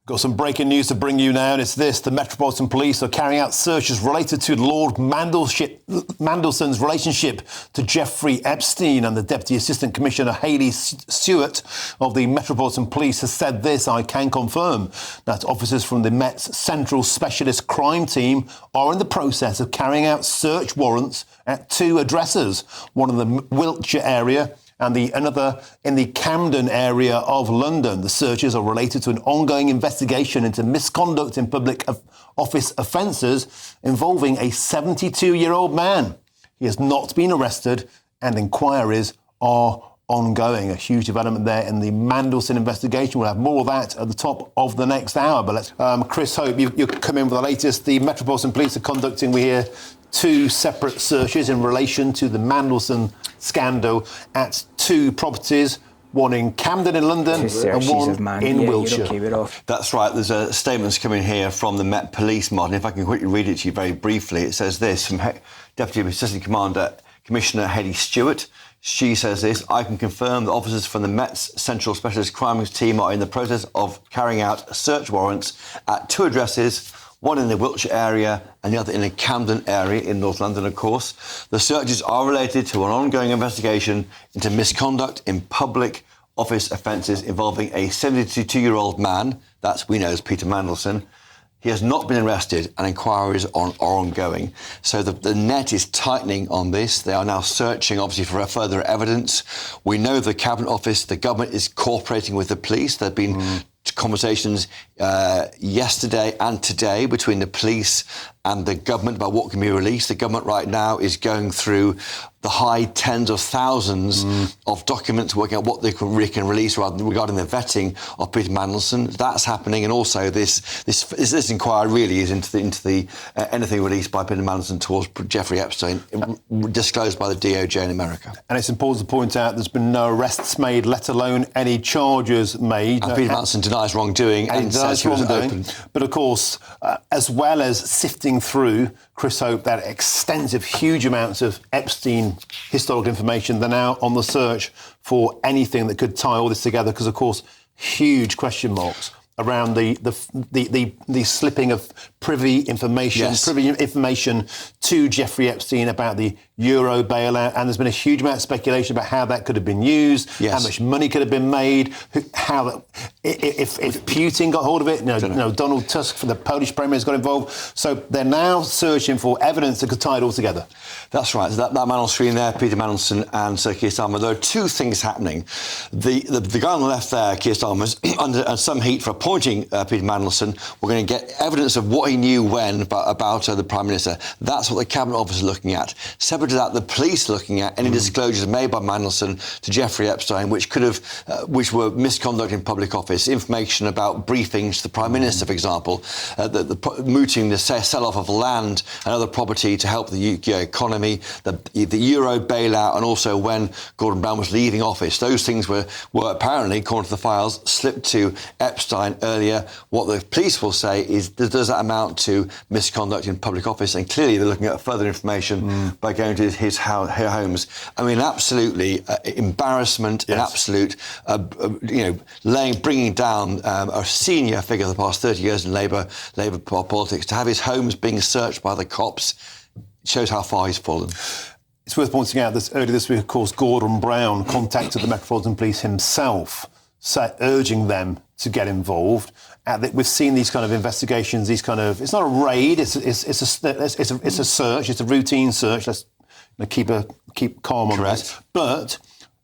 Got some breaking news to bring you now, and it's this. The Metropolitan Police are carrying out searches related to Lord Mandelson's relationship to Jeffrey Epstein, and the Deputy Assistant Commissioner Hayley Stewart of the Metropolitan Police has said this: I can confirm that officers from the Met's Central Specialist Crime Team are in the process of carrying out search warrants at two addresses, one in the Wiltshire area and another in the Camden area of London. The searches are related to an ongoing investigation into misconduct in public office offences involving a 72-year-old man. He has not been arrested and inquiries are ongoing. A huge development there in the Mandelson investigation. We'll have more of that at the top of the next hour. But let's, Chris Hope, you come in with the latest. The Metropolitan Police are conducting, we hear, two separate searches in relation to the Mandelson scandal at two properties, one in Camden in London and one in Wiltshire. That's right. There's a statement coming here from the Met Police, Martin. If I can quickly read it to you very briefly. It says this from Deputy Assistant Commissioner Hayley Stewart. She says this: I can confirm that officers from the Met's Central Specialist Crimes Team are in the process of carrying out search warrants at two addresses, one in the Wiltshire area and the other in the Camden area in North London, of course. The searches are related to an ongoing investigation into misconduct in public office offences involving a 72-year-old man, that's we know as Peter Mandelson. He has not been arrested and inquiries are ongoing. So the net is tightening on this. They are now searching, obviously, for further evidence. We know the Cabinet Office, the government is cooperating with the police. There have been conversations yesterday and today between the police and the government about what can be released. The government right now is going through the high tens of thousands of documents, working out what they can release regarding the vetting of Peter Mandelson. That's happening, and also this inquiry really is into the anything released by Peter Mandelson towards Jeffrey Epstein, disclosed by the DOJ in America. And it's important to point out there's been no arrests made, let alone any charges made. And Peter Mandelson denies wrongdoing and says he wasn't open. But of course, as well as sifting through, Chris Hope, that extensive, huge amounts of Epstein historical information, they're now on the search for anything that could tie all this together, because, of course, huge question marks around the slipping of privy information to Jeffrey Epstein about the Euro bailout, and there's been a huge amount of speculation about how that could have been used, how much money could have been made, if Putin got hold of it, Donald Tusk for the Polish Premier has got involved. So they're now searching for evidence that could tie it all together. That's right. So that man on screen there, Peter Mandelson and Sir Keir Starmer, there are two things happening. The guy on the left there, Keir Starmer, is under some heat for appointing Peter Mandelson. We're going to get evidence of what he knew when about the Prime Minister. That's what the Cabinet Office is looking at. Separate to that, the police are looking at any disclosures made by Mandelson to Jeffrey Epstein, which were misconduct in public office, information about briefings to the Prime Minister, for example, mooting the sell-off of land and other property to help the UK economy, the Euro bailout, and also when Gordon Brown was leaving office. Those things were apparently, according to the files, slipped to Epstein earlier. What the police will say is, does that amount to misconduct in public office? And clearly they're looking at further information by going to his homes. I mean, absolutely embarrassment, an absolute, bringing down a senior figure of the past 30 years in Labour politics, to have his homes being searched by the cops, shows how far he's fallen. It's worth pointing out that earlier this week, of course, Gordon Brown contacted the Metropolitan Police himself, urging them to get involved. We've seen these kind of investigations, it's not a raid, it's a search, it's a routine search. Let's keep calm on this. But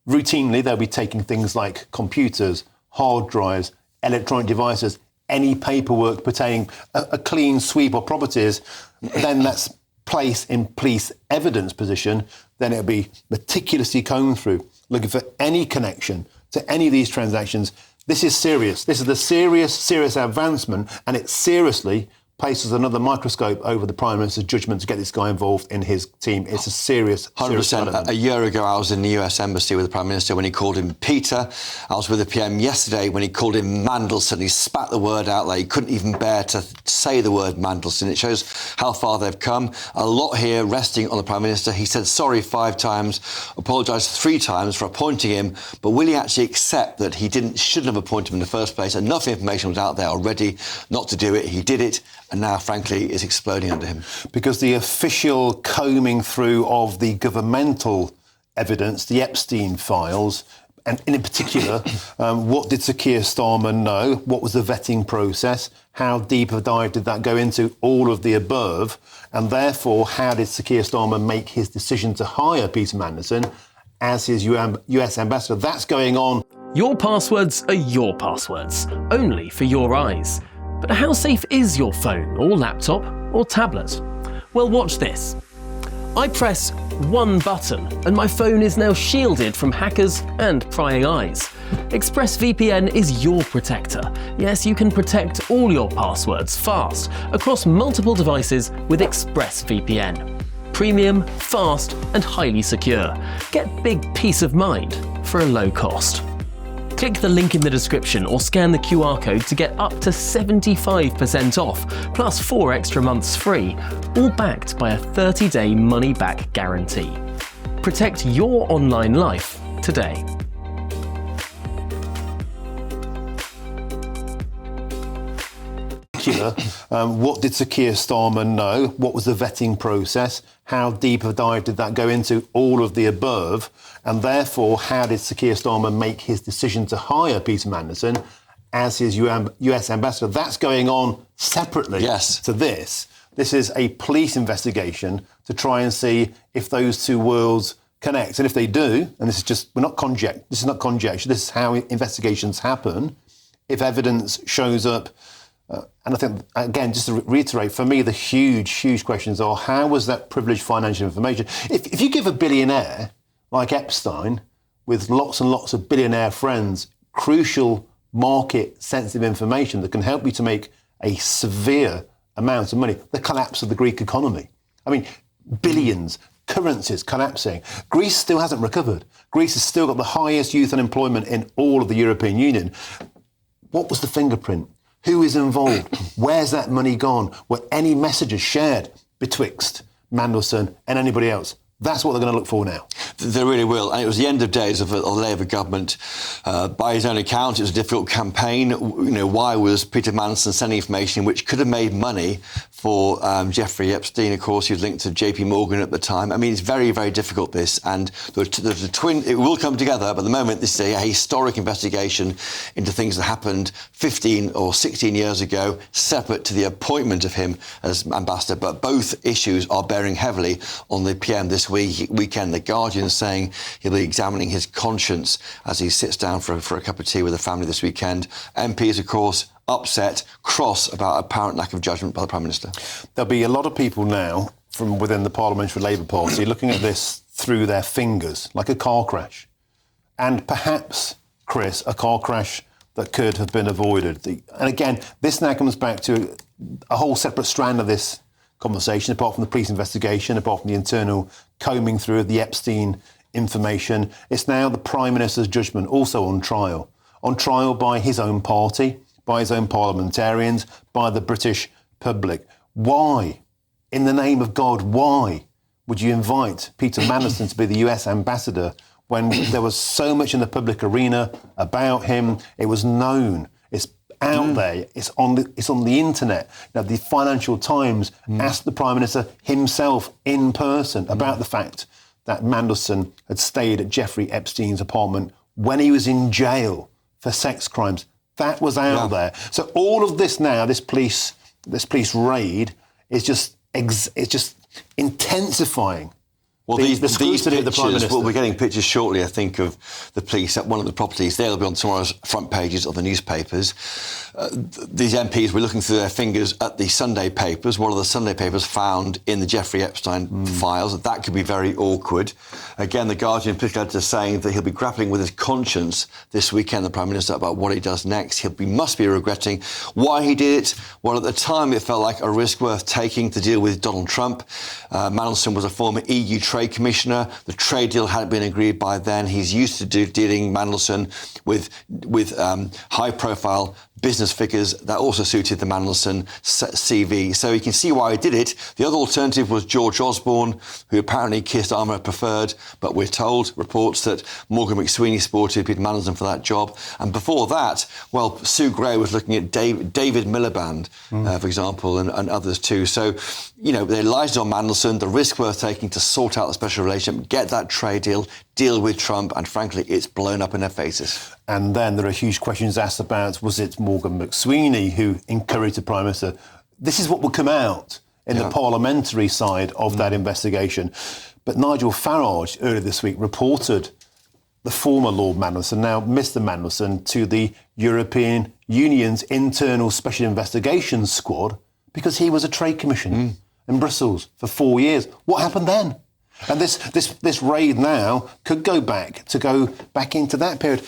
routinely, they'll be taking things like computers, hard drives, electronic devices, any paperwork pertaining a clean sweep of properties. Then that's placed in police evidence position. Then it'll be meticulously combed through, looking for any connection to any of these transactions. This is serious. This is a serious advancement, and it seriously places another microscope over the Prime Minister's judgment to get this guy involved in his team. It's a serious 100%. A year ago, I was in the US Embassy with the Prime Minister when he called him Peter. I was with the PM yesterday when he called him Mandelson. He spat the word out there. He couldn't even bear to say the word Mandelson. It shows how far they've come. A lot here resting on the Prime Minister. He said sorry 5 times, apologised 3 times for appointing him, but will he actually accept that he shouldn't have appointed him in the first place? Enough information was out there already not to do it. He did it, and now, frankly, it's exploding under him. Because the official combing through of the governmental evidence, the Epstein files, and in particular, what did Sir Keir Starmer know? What was the vetting process? How deep a dive did that go into? All of the above. And therefore, how did Sir Keir Starmer make his decision to hire Peter Mandelson as his US ambassador? That's going on. Your passwords are your passwords, only for your eyes. But how safe is your phone or laptop or tablet? Well, watch this. I press one button and my phone is now shielded from hackers and prying eyes. ExpressVPN is your protector. Yes, you can protect all your passwords fast across multiple devices with ExpressVPN. Premium, fast and highly secure. Get big peace of mind for a low cost. Click the link in the description or scan the QR code to get up to 75% off, plus 4 extra months free, all backed by a 30-day money-back guarantee. Protect your online life today. What did Sir Keir Starmer know? What was the vetting process? How deep a dive did that go into? All of the above. And therefore, how did Sir Keir Starmer make his decision to hire Peter Mandelson as his US ambassador? That's going on separately to this. This is a police investigation to try and see if those two worlds connect. And if they do, and this is just, this is not conjecture, this is how investigations happen. If evidence shows up, and I think, again, just to reiterate, for me, the huge questions are, how was that privileged financial information? If you give a billionaire like Epstein, with lots and lots of billionaire friends, crucial market-sensitive information that can help you to make a severe amount of money, the collapse of the Greek economy. I mean, billions, currencies collapsing. Greece still hasn't recovered. Greece has still got the highest youth unemployment in all of the European Union. What was the fingerprint? Who is involved? Where's that money gone? Were any messages shared betwixt Mandelson and anybody else? That's what they're going to look for now. They really will. And it was the end of days of the Labour government. By his own account, it was a difficult campaign. Why was Peter Mandelson sending information which could have made money for Jeffrey Epstein? Of course, he was linked to JP Morgan at the time. I mean, it's very, very difficult, this. And there's a twin. It will come together. But at the moment, this is a historic investigation into things that happened 15 or 16 years ago, separate to the appointment of him as ambassador. But both issues are bearing heavily on the PM this weekend. The Guardian saying he'll be examining his conscience as he sits down for a cup of tea with the family this weekend. MPs, of course, upset, cross about apparent lack of judgment by the Prime Minister. There'll be a lot of people now from within the Parliamentary Labour Party looking at this through their fingers, like a car crash. And perhaps, Chris, a car crash that could have been avoided. And again, this now comes back to a whole separate strand of this conversation, apart from the police investigation, apart from the internal combing through of the Epstein information. It's now the Prime Minister's judgment, also on trial by his own party, by his own parliamentarians, by the British public. Why, in the name of God, why would you invite Peter Mandelson to be the US ambassador when there was so much in the public arena about him? It was known. It's out there. It's on the internet. Now, the Financial Times asked the Prime Minister himself in person about the fact that Mandelson had stayed at Jeffrey Epstein's apartment when he was in jail for sex crimes. That was out there. So all of this now, this police raid, is just intensifying Well, these these scrutiny of the Prime pictures, Minister. well, we're getting pictures shortly, I think, of the police at one of the properties. They'll be on tomorrow's front pages of the newspapers. These MPs were looking through their fingers at the Sunday papers. One of the Sunday papers found in the Jeffrey Epstein files. That could be very awkward. Again, the Guardian political editor saying that he'll be grappling with his conscience this weekend, the Prime Minister, about what he does next. He must be regretting why he did it. Well, at the time, it felt like a risk worth taking to deal with Donald Trump. Mandelson was a former EU Trade Commissioner. The trade deal hadn't been agreed by then. He's used to dealing, Mandelson, with high-profile business figures. That also suited the Mandelson CV. So you can see why he did it. The other alternative was George Osborne, who apparently Keir Starmer preferred, but we're told, reports, that Morgan McSweeney supported Peter Mandelson for that job. And before that, well, Sue Gray was looking at David Miliband, for example, and others too. So, you know, they lied on Mandelson, the risk worth taking to sort out the special relationship, get that trade deal with Trump, and frankly, it's blown up in their faces. And then there are huge questions asked about, was it Morgan McSweeney who encouraged the Prime Minister? This is what will come out in the parliamentary side of that investigation. But Nigel Farage earlier this week reported the former Lord Mandelson, now Mr Mandelson, to the European Union's internal special investigations squad because he was a trade commissioner in Brussels for 4 years. What happened then? And this raid now could go back into that period.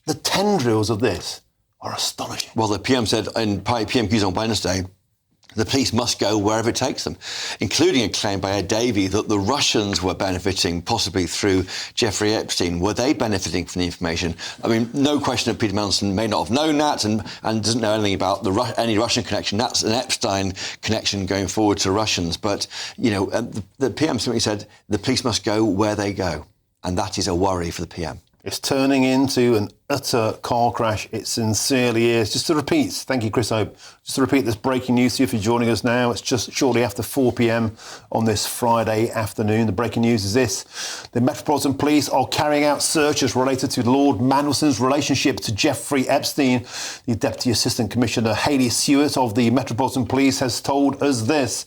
The tendrils of this are astonishing. Well, the PM said in PMQs on Wednesday, the police must go wherever it takes them, including a claim by Ed Davey that the Russians were benefiting, possibly through Jeffrey Epstein. Were they benefiting from the information? I mean, no question that Peter Mandelson may not have known that and doesn't know anything about any Russian connection. That's an Epstein connection going forward to Russians. But, you know, the PM simply said the police must go where they go. And that is a worry for the PM. It's turning into an utter car crash. It sincerely is. Just to repeat, thank you, Chris Hope. Just to repeat this breaking news to you if you're joining us now. It's just shortly after 4 p.m. on this Friday afternoon. The breaking news is this. The Metropolitan Police are carrying out searches related to Lord Mandelson's relationship to Jeffrey Epstein. The Deputy Assistant Commissioner Hayley Stewart of the Metropolitan Police has told us this.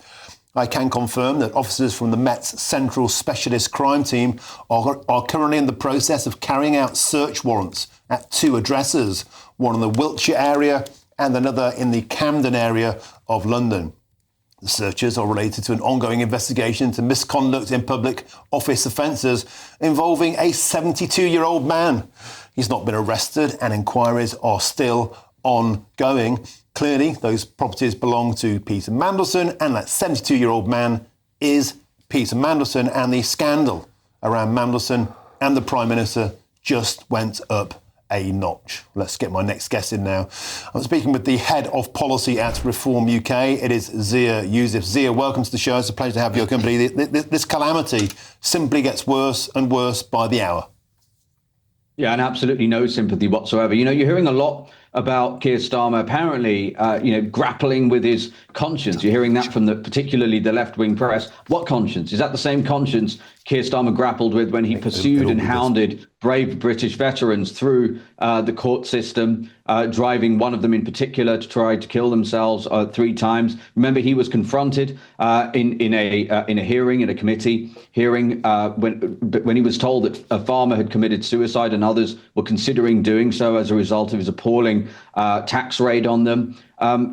I can confirm that officers from the Met's Central Specialist Crime Team are currently in the process of carrying out search warrants at 2 addresses, one in the Wiltshire area and another in the Camden area of London. The searches are related to an ongoing investigation into misconduct in public office offences involving a 72-year-old man. He's not been arrested and inquiries are still ongoing. Clearly, those properties belong to Peter Mandelson, and that 72-year-old man is Peter Mandelson, and the scandal around Mandelson and the Prime Minister just went up a notch. Let's get my next guest in now. I'm speaking with the head of policy at Reform UK. It is Zia Yusuf. Zia, welcome to the show. It's a pleasure to have your company. This calamity simply gets worse and worse by the hour. Yeah, and absolutely no sympathy whatsoever. You know, you're hearing a lot about Keir Starmer apparently, grappling with his conscience. You're hearing that from particularly the left-wing press. What conscience? Is that the same conscience Keir Starmer grappled with when he pursued and hounded brave British veterans through the court system, driving one of them in particular to try to kill themselves 3 times? Remember, he was confronted in a hearing, in a committee hearing, when he was told that a farmer had committed suicide and others were considering doing so as a result of his appalling tax raid on them.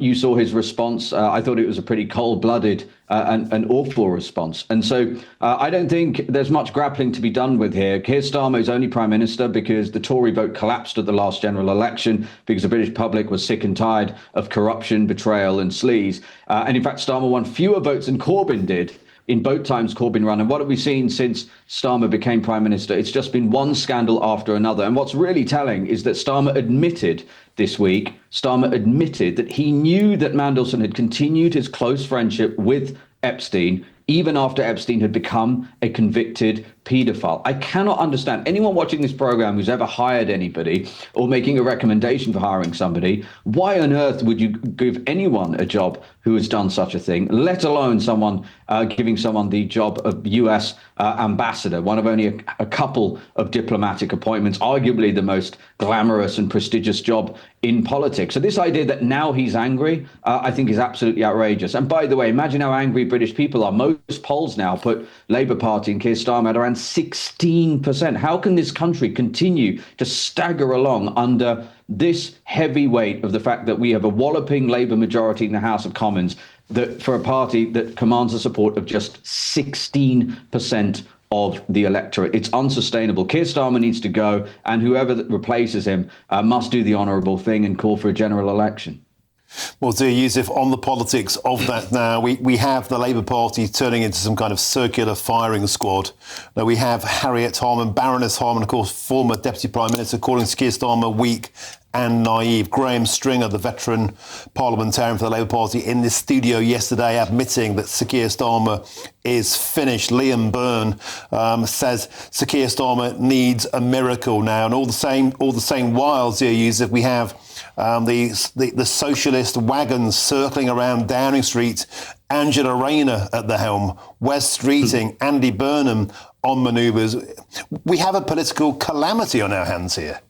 You saw his response. I thought it was a pretty cold-blooded and awful response. And so I don't think there's much grappling to be done with here. Keir Starmer is only Prime Minister because the Tory vote collapsed at the last general election, because the British public was sick and tired of corruption, betrayal and sleaze. And in fact, Starmer won fewer votes than Corbyn did in both times Corbyn ran. And what have we seen since Starmer became Prime Minister? It's just been one scandal after another. And what's really telling is that Starmer admitted this week, that he knew that Mandelson had continued his close friendship with Epstein, even after Epstein had become a convicted paedophile. I cannot understand anyone watching this program who's ever hired anybody or making a recommendation for hiring somebody. Why on earth would you give anyone a job who has done such a thing, let alone someone giving someone the job of US ambassador, one of only a couple of diplomatic appointments, arguably the most glamorous and prestigious job in politics. So this idea that now he's angry, I think is absolutely outrageous. And by the way, imagine how angry British people are. Most Most polls now put Labour Party and Keir Starmer at around 16%. How can this country continue to stagger along under this heavy weight of the fact that we have a walloping Labour majority in the House of Commons that for a party that commands the support of just 16% of the electorate? It's unsustainable. Keir Starmer needs to go, and whoever that replaces him must do the honourable thing and call for a general election. Well, Zia Yusuf, on the politics of that now, we have the Labour Party turning into some kind of circular firing squad. Now, we have Harriet Harman, Baroness Harman, of course, former Deputy Prime Minister, calling Keir Starmer weak and naive. Graham Stringer, the veteran parliamentarian for the Labour Party, in this studio yesterday admitting that Sir Keir Starmer is finished. Liam Byrne says Sir Keir Starmer needs a miracle now. And all the same while, Zia Yusuf, we have the socialist wagons circling around Downing Street, Angela Rayner at the helm, Wes Streeting, Andy Burnham on manoeuvres. We have a political calamity on our hands here.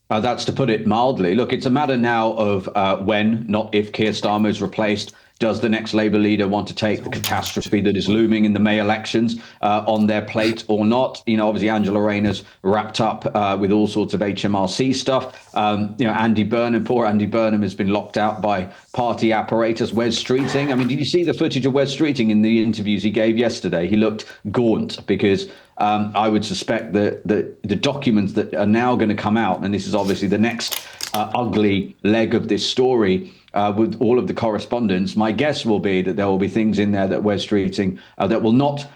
That's to put it mildly. Look, it's a matter now of when, not if, Keir Starmer is replaced. Does the next Labour leader want to take the catastrophe that is looming in the May elections on their plate or not? You know, obviously Angela Rayner's wrapped up with all sorts of HMRC stuff. Andy Burnham, poor Andy Burnham, has been locked out by party apparatus. Wes Streeting, I mean, did you see the footage of Wes Streeting in the interviews he gave yesterday? He looked gaunt because I would suspect that the documents that are now going to come out, and this is obviously the next ugly leg of this story, with all of the correspondence, my guess will be that there will be things in there that Wes Streeting that will not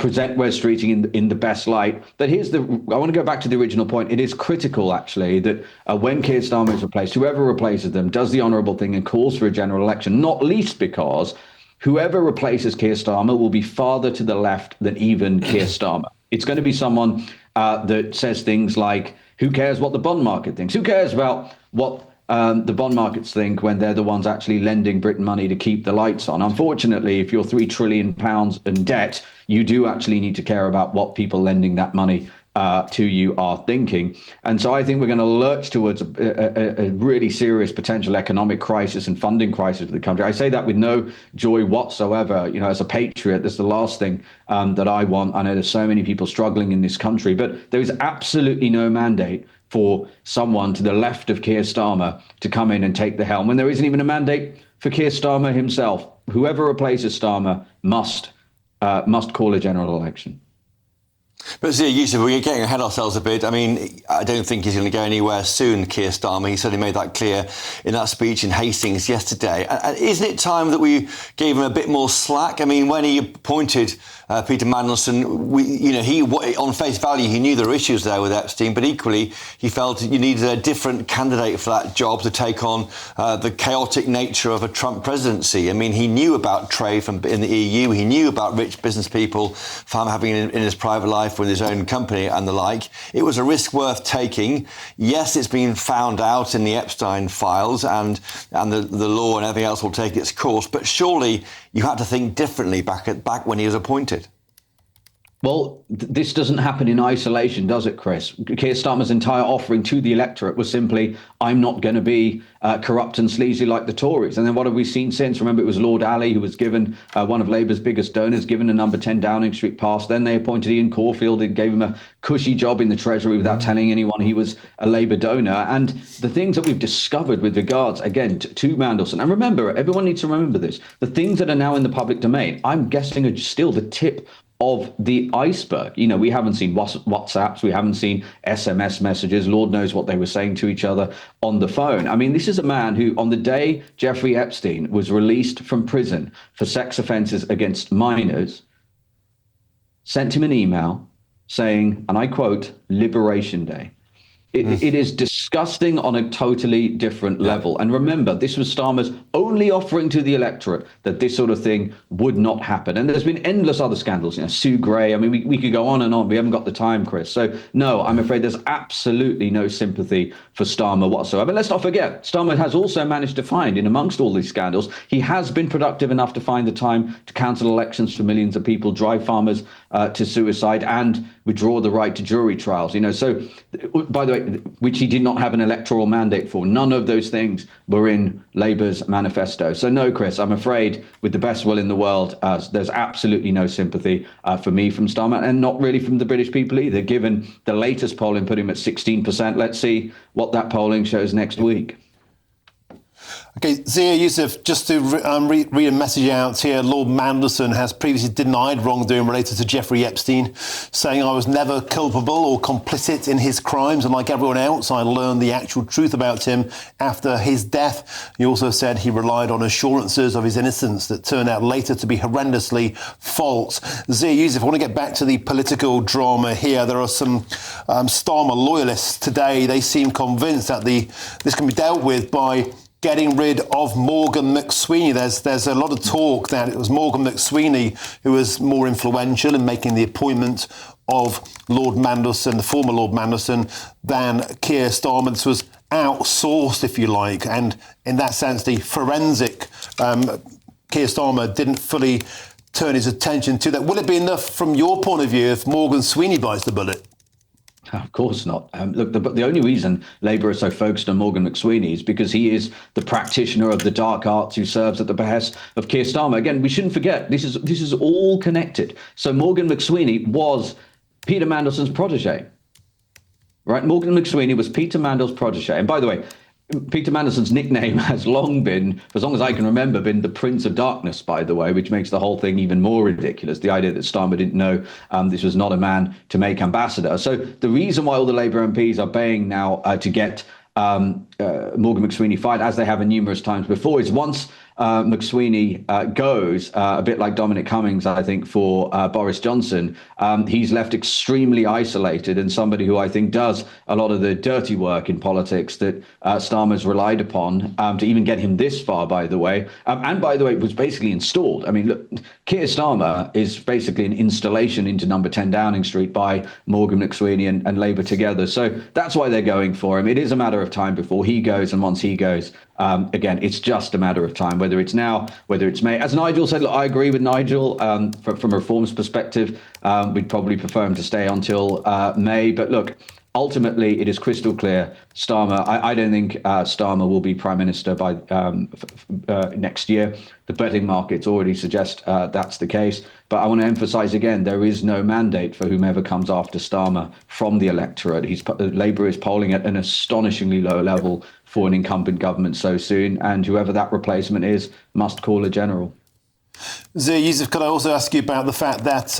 present Wes Streeting in the best light. But I want to go back to the original point. It is critical, actually, that when Keir Starmer is replaced, whoever replaces them does the honourable thing and calls for a general election, not least because whoever replaces Keir Starmer will be farther to the left than even Keir Starmer. It's going to be someone that says things like, who cares what the bond market thinks? Who cares about what the bond markets think when they're the ones actually lending Britain money to keep the lights on? Unfortunately, if you're £3 trillion in debt, you do actually need to care about what people lending that money to you are thinking. And so I think we're going to lurch towards a really serious potential economic crisis and funding crisis for the country. I say that with no joy whatsoever. You know, as a patriot, that's the last thing that I want. I know there's so many people struggling in this country, but there is absolutely no mandate for someone to the left of Keir Starmer to come in and take the helm, when there isn't even a mandate for Keir Starmer himself. Whoever replaces Starmer must call a general election. But Zia Yusuf, we're getting ahead of ourselves a bit. I mean, I don't think he's going to go anywhere soon, Keir Starmer. He certainly made that clear in that speech in Hastings yesterday. And isn't it time that we gave him a bit more slack? I mean, when he appointed Peter Mandelson, he on face value, he knew there were issues there with Epstein, but equally, he felt you needed a different candidate for that job to take on the chaotic nature of a Trump presidency. I mean, he knew about trade in the EU. He knew about rich business people having in his private life with his own company and the like. It was a risk worth taking. Yes, it's been found out in the Epstein files, and the law and everything else will take its course. But surely you had to think differently back when he was appointed. Well, this doesn't happen in isolation, does it, Chris? Keir Starmer's entire offering to the electorate was simply, I'm not going to be corrupt and sleazy like the Tories. And then what have we seen since? Remember, it was Lord Alley who was given one of Labour's biggest donors, given a number 10 Downing Street pass. Then they appointed Ian Caulfield and gave him a cushy job in the Treasury without telling anyone he was a Labour donor. And the things that we've discovered with regards, again, to Mandelson, and remember, everyone needs to remember this, the things that are now in the public domain, I'm guessing are still the tip of the iceberg. You know, we haven't seen WhatsApps, we haven't seen SMS messages. Lord knows what they were saying to each other on the phone. I mean, this is a man who, on the day Jeffrey Epstein was released from prison for sex offences against minors, sent him an email saying, and I quote, Liberation Day. It is disgusting on a totally different level. And remember, this was Starmer's only offering to the electorate that this sort of thing would not happen. And there's been endless other scandals, Sue Gray. I mean, we could go on and on. We haven't got the time, Chris. So, no, I'm afraid there's absolutely no sympathy for Starmer whatsoever. But let's not forget, Starmer has also managed to find, in amongst all these scandals, he has been productive enough to find the time to cancel elections for millions of people, drive farmers to suicide, and withdraw the right to jury trials. So, by the way, which he did not have an electoral mandate for. None of those things were in Labour's manifesto. So no, Chris, I'm afraid with the best will in the world, there's absolutely no sympathy for me from Starmer, and not really from the British people either, given the latest polling put him at 16%. Let's see what that polling shows next week. Okay, Zia Yusuf, just to read a message out here. Lord Mandelson has previously denied wrongdoing related to Jeffrey Epstein, saying, "I was never culpable or complicit in his crimes, and like everyone else, I learned the actual truth about him after his death." He also said he relied on assurances of his innocence that turned out later to be horrendously false. Zia Yusuf, I want to get back to the political drama here. There are some Starmer loyalists today. They seem convinced that this can be dealt with by getting rid of Morgan McSweeney. There's a lot of talk that it was Morgan McSweeney who was more influential in making the appointment of Lord Mandelson, the former Lord Mandelson, than Keir Starmer. This was outsourced, if you like, and in that sense, the forensic Keir Starmer didn't fully turn his attention to that. Will it be enough from your point of view if Morgan Sweeney bites the bullet? Of course not. Look, the only reason Labour is so focused on Morgan McSweeney is because he is the practitioner of the dark arts who serves at the behest of Keir Starmer. Again, we shouldn't forget, this is all connected. So Morgan McSweeney was Peter Mandelson's protege, right? Morgan McSweeney was Peter Mandel's protege. And by the way, Peter Mandelson's nickname has long been, for as long as I can remember, been the Prince of Darkness, by the way, which makes the whole thing even more ridiculous. The idea that Starmer didn't know this was not a man to make ambassador. So the reason why all the Labour MPs are baying now to get Morgan McSweeney fired, as they have numerous times before, is once McSweeney goes, a bit like Dominic Cummings, I think, for Boris Johnson, he's left extremely isolated, and somebody who I think does a lot of the dirty work in politics that Starmer's relied upon to even get him this far, by the way. And by the way, was basically installed. I mean, look, Keir Starmer is basically an installation into number 10 Downing Street by Morgan McSweeney and Labour together. So that's why they're going for him. It is a matter of time before he goes, and once he goes, again, it's just a matter of time, whether it's now, whether it's May. As Nigel said, look, I agree with Nigel from a reforms perspective. We'd probably prefer him to stay until May. But look, ultimately, it is crystal clear. Starmer, I don't think Starmer will be Prime Minister by next year. The betting markets already suggest that's the case. But I want to emphasise again, there is no mandate for whomever comes after Starmer from the electorate. Labour is polling at an astonishingly low level for an incumbent government so soon, and whoever that replacement is must call a general. Zia Yusuf, could I also ask you about the fact that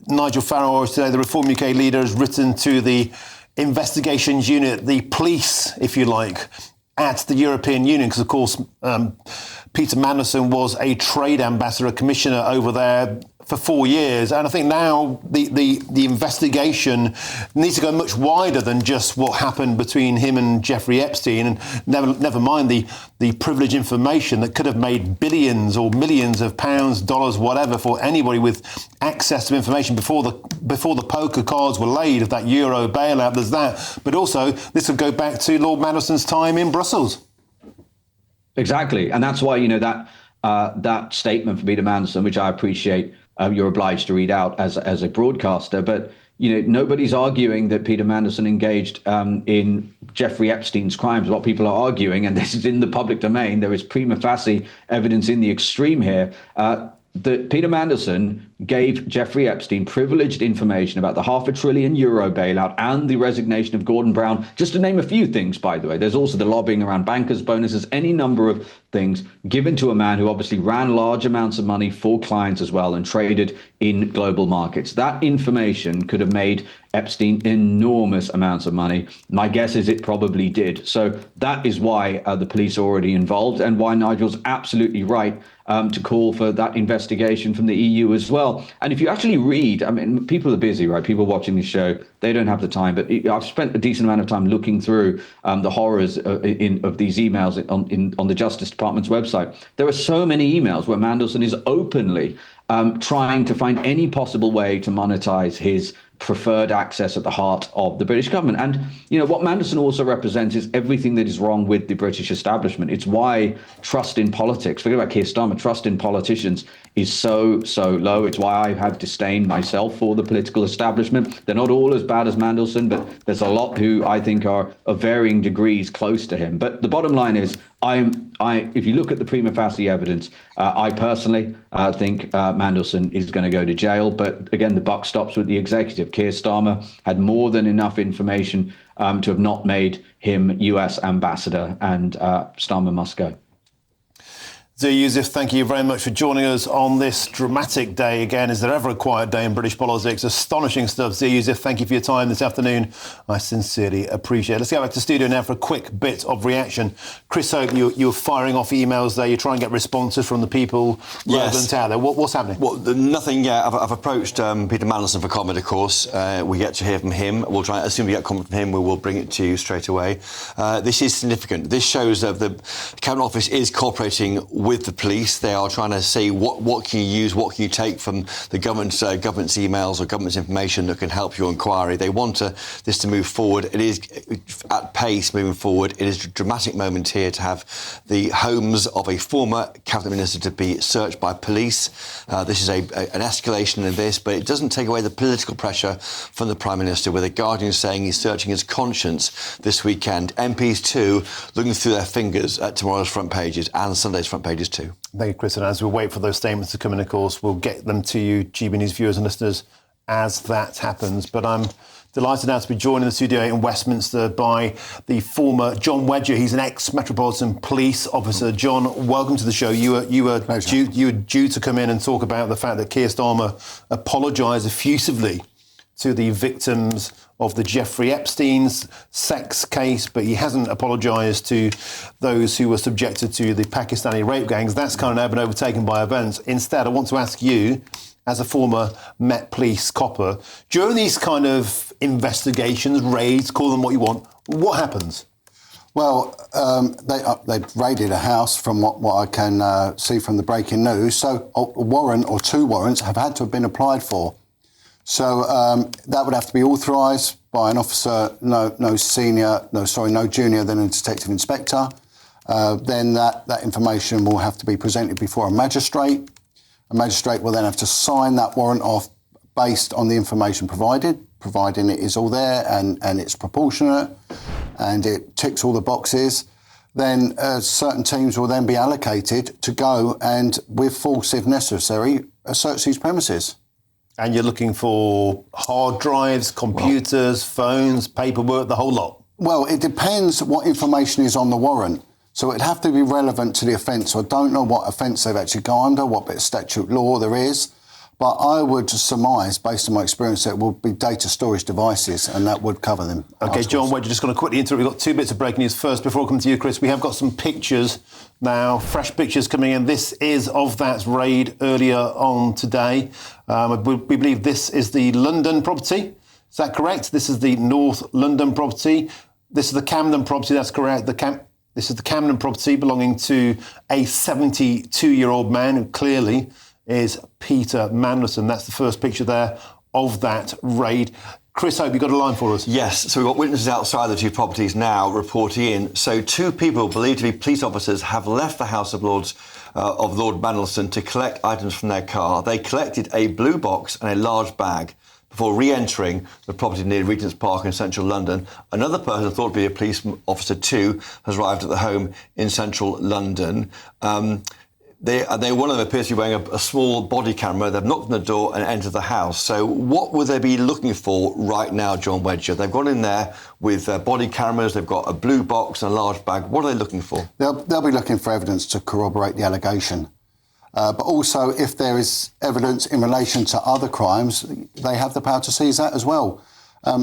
Nigel Farage today, the Reform UK leader, has written to the investigations unit, the police, if you like, at the European Union, because, of course, Peter Mandelson was a trade ambassador, a commissioner over there for 4 years. And I think now the investigation needs to go much wider than just what happened between him and Jeffrey Epstein, and never mind the privileged information that could have made billions or millions of pounds, dollars, whatever, for anybody with access to information before the poker cards were laid of that Euro bailout. There's that. But also, this would go back to Lord Mandelson's time in Brussels. Exactly. And that's why, that statement from Peter Mandelson, which I appreciate, you're obliged to read out as a broadcaster, but nobody's arguing that Peter Mandelson engaged in Jeffrey Epstein's crimes. What people are arguing, and this is in the public domain, there is prima facie evidence in the extreme here, that Peter Mandelson gave Jeffrey Epstein privileged information about the €500 billion bailout and the resignation of Gordon Brown, just to name a few things, by the way. There's also the lobbying around bankers' bonuses, any number of things given to a man who obviously ran large amounts of money for clients as well and traded in global markets. That information could have made Epstein enormous amounts of money. My guess is it probably did. So that is why the police are already involved, and why Nigel's absolutely right to call for that investigation from the EU as well. And if you actually read, I mean, people are busy, right? People watching this show, they don't have the time. But I've spent a decent amount of time looking through the horrors of these emails on the Justice Department's website. There are so many emails where Mandelson is openly trying to find any possible way to monetize his preferred access at the heart of the British government. And, what Mandelson also represents is everything that is wrong with the British establishment. It's why trust in politics, forget about Keir Starmer, trust in politicians is so low. It's why I have disdain myself for the political establishment. They're not all as bad as Mandelson, but there's a lot who I think are of varying degrees close to him. But the bottom line is, if you look at the prima facie evidence, I personally think Mandelson is going to go to jail. But again, the buck stops with the executive. Keir Starmer had more than enough information to have not made him US ambassador, and Starmer must go. Zia Yusuf, thank you very much for joining us on this dramatic day. Again, is there ever a quiet day in British politics? Astonishing stuff. Zia Yusuf, thank you for your time this afternoon. I sincerely appreciate it. Let's go back to the studio now for a quick bit of reaction. Chris Hope, you're firing off emails there. You're trying to get responses from the people relevant out there. What's happening? Well, nothing yet. I've approached Peter Mandelson for comment, of course. We get to hear from him. We'll try, as soon as we get comment from him, we will bring it to you straight away. This is significant. This shows that the Cabinet Office is cooperating with the police. They are trying to see what can you use, what can you take from the government's emails or government's information that can help your inquiry. They want this to move forward. It is at pace moving forward. It is a dramatic moment here to have the homes of a former cabinet minister to be searched by police. This is an escalation in this, but it doesn't take away the political pressure from the Prime Minister, with the Guardian saying he's searching his conscience this weekend. MPs too looking through their fingers at tomorrow's front pages and Sunday's front pages too. Thank you, Chris. And as we wait for those statements to come in, of course, we'll get them to you, GB News viewers and listeners, as that happens. But I'm delighted now to be joined in the studio in Westminster by the former John Wedger. He's an ex-Metropolitan Police officer. John, welcome to the show. You were due to come in and talk about the fact that Keir Starmer apologised effusively to the victims of the Jeffrey Epstein's sex case, but he hasn't apologised to those who were subjected to the Pakistani rape gangs. That's kind of now been overtaken by events. Instead, I want to ask you, as a former Met Police copper, during these kind of investigations, raids, call them what you want, what happens? Well, they raided a house from what I can see from the breaking news. So a warrant or two warrants have had to have been applied for. So that would have to be authorised by an officer, no junior than a detective inspector. Then that information will have to be presented before a magistrate. A magistrate will then have to sign that warrant off based on the information provided, providing it is all there and it's proportionate and it ticks all the boxes. Then certain teams will then be allocated to go and, with force if necessary, search these premises. And you're looking for hard drives, computers, phones, paperwork, the whole lot? Well, it depends what information is on the warrant. So it'd have to be relevant to the offence. I don't know what offence they've actually gone under, what bit of statute law there is. But I would surmise, based on my experience, that it would be data storage devices, and that would cover them. OK, John Wedger, just going to quickly interrupt. We've got two bits of breaking news first. Before I come to you, Chris, we have got some pictures now, fresh pictures coming in. This is of that raid earlier on today. We believe this is the London property. Is that correct? This is the North London property. This is the Camden property. That's correct. This is the Camden property belonging to a 72-year-old man who clearly is Peter Mandelson. That's the first picture there of that raid. Chris Hope, you got a line for us? Yes, so we've got witnesses outside the two properties now reporting in. So two people believed to be police officers have left the House of Lords of Lord Mandelson to collect items from their car. They collected a blue box and a large bag before re-entering the property near Regent's Park in central London. Another person thought to be a police officer too has arrived at the home in central London. One of them appears to be wearing a small body camera. They've knocked on the door and entered the house. So what would they be looking for right now, John Wedger? They've gone in there with body cameras. They've got a blue box and a large bag. What are they looking for? They'll be looking for evidence to corroborate the allegation. But also, if there is evidence in relation to other crimes, they have the power to seize that as well.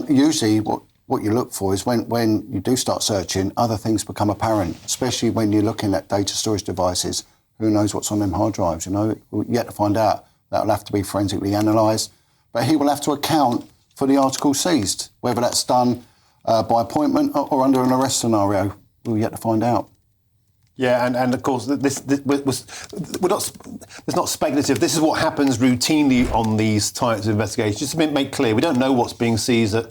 Usually, what you look for is when you do start searching, other things become apparent, especially when you're looking at data storage devices. Who knows what's on them hard drives, We're yet to find out. That'll have to be forensically analysed. But he will have to account for the articles seized, whether that's done by appointment or under an arrest scenario. We're yet to find out. Yeah, and of course, it's not speculative. This is what happens routinely on these types of investigations. Just to make clear, we don't know what's being seized at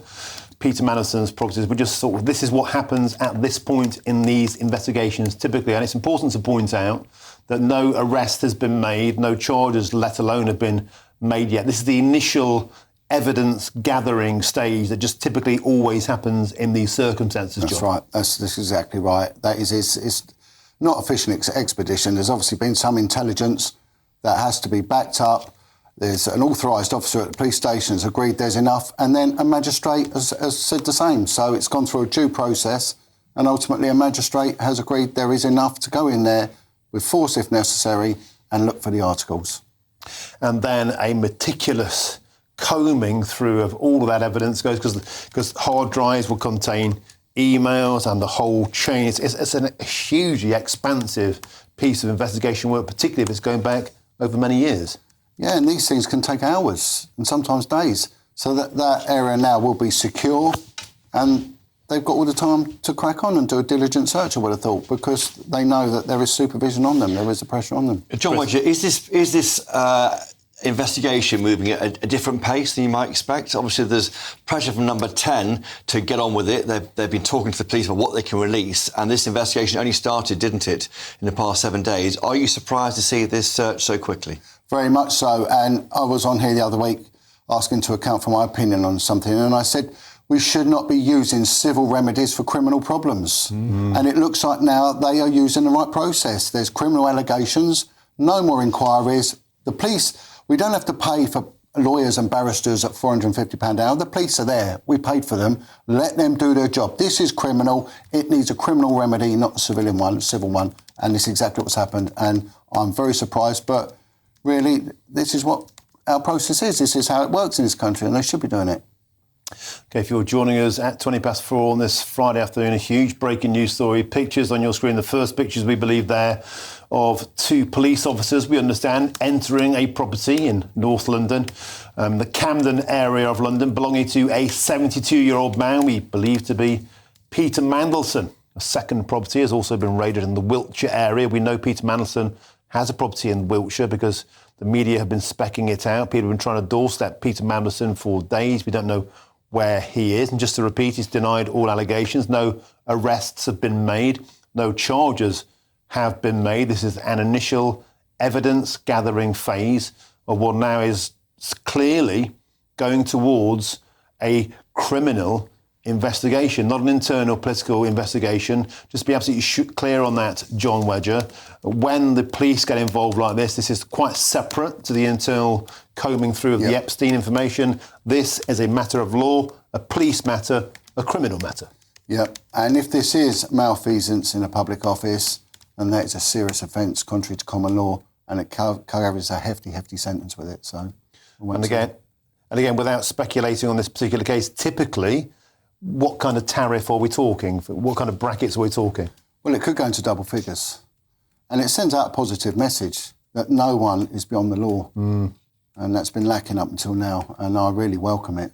Peter Mandelson's properties. We just sort of, this is what happens at this point in these investigations typically. And it's important to point out that no arrest has been made, no charges, let alone have been made yet. This is the initial evidence gathering stage that just typically always happens in these circumstances, That's John. right. That's exactly right. That is, it's not a fishing expedition. There's obviously been some intelligence that has to be backed up. There's an authorised officer at the police station has agreed there's enough, and then a magistrate has said the same. So it's gone through a due process, and ultimately a magistrate has agreed there is enough to go in there with force if necessary and look for the articles. And then a meticulous combing through of all of that evidence goes, because hard drives will contain emails and the whole chain. It's a hugely expansive piece of investigation work, particularly if it's going back over many years. Yeah, and these things can take hours and sometimes days. So that area now will be secure, and they've got all the time to crack on and do a diligent search, I would have thought, because they know that there is supervision on them, there is a pressure on them. John Wedger, is this investigation moving at a different pace than you might expect? Obviously, there's pressure from number 10 to get on with it. They've been talking to the police about what they can release, and this investigation only started, didn't it, in the past 7 days. Are you surprised to see this search so quickly? Very much so, and I was on here the other week asking to account for my opinion on something, and I said we should not be using civil remedies for criminal problems. And it looks like now they are using the right process. There's criminal allegations, no more inquiries. The police, we don't have to pay for lawyers and barristers at £450 an hour. The police are there. We paid for them. Let them do their job. This is criminal. It needs a criminal remedy, not a civilian one, a civil one. And this is exactly what's happened. And I'm very surprised, but really, this is what our process is. This is how it works in this country, and they should be doing it. OK, if you're joining us at 4:20 on this Friday afternoon, a huge breaking news story. Pictures on your screen, the first pictures, we believe, there of two police officers, we understand, entering a property in North London, the Camden area of London, belonging to a 72-year-old man we believe to be Peter Mandelson. A second property has also been raided in the Wiltshire area. We know Peter Mandelson has a property in Wiltshire because the media have been specking it out. People have been trying to doorstep Peter Mandelson for days. We don't know where he is. And just to repeat, he's denied all allegations. No arrests have been made. No charges have been made. This is an initial evidence-gathering phase of what now is clearly going towards a criminal investigation, not an internal political investigation. Just be absolutely clear on that, John Wedger. When the police get involved like this is quite separate to the internal combing through of the Epstein information. This is a matter of law, a police matter, a criminal matter. Yep. And if this is malfeasance in a public office, then that is a serious offence contrary to common law, and it carries a hefty sentence with it. So, and again, without speculating on this particular case, typically, what kind of tariff are we talking? What kind of brackets are we talking? Well, it could go into double figures. And it sends out a positive message that no one is beyond the law. And that's been lacking up until now, and I really welcome it.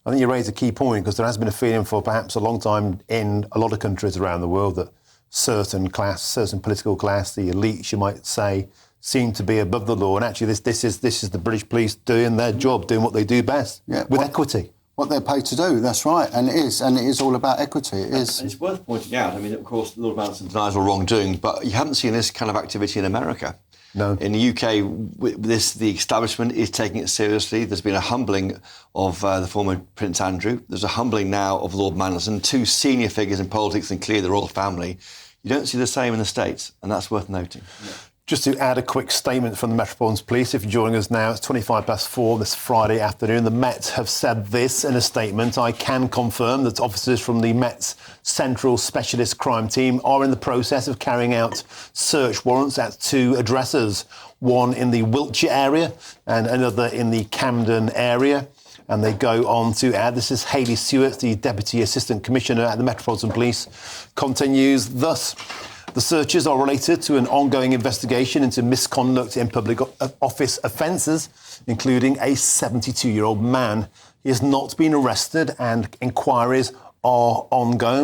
I think you raise a key point, because there has been a feeling for perhaps a long time in a lot of countries around the world that certain political class, the elites, you might say, seem to be above the law. And actually, this is the British police doing their job, doing what they do best, with equity. What they're paid to do, that's right, and it is all about equity. It is. And it's worth pointing out, I mean, of course, Lord Mandelson denies all wrongdoing, but you haven't seen this kind of activity in America. No. In the UK, the establishment is taking it seriously. There's been a humbling of the former Prince Andrew. There's a humbling now of Lord Mandelson, two senior figures in politics and clearly the royal family. You don't see the same in the States, and that's worth noting. Yeah. Just to add a quick statement from the Metropolitan Police, if you're joining us now, it's 4:25 this Friday afternoon. The Met have said this in a statement. I can confirm that officers from the Met's Central Specialist Crime Team are in the process of carrying out search warrants at two addresses, one in the Wiltshire area and another in the Camden area. And they go on to add, this is Hayley Stewart, the Deputy Assistant Commissioner at the Metropolitan Police, continues thus. The searches are related to an ongoing investigation into misconduct in public office offences, including a 72-year-old man. He has not been arrested and inquiries are ongoing.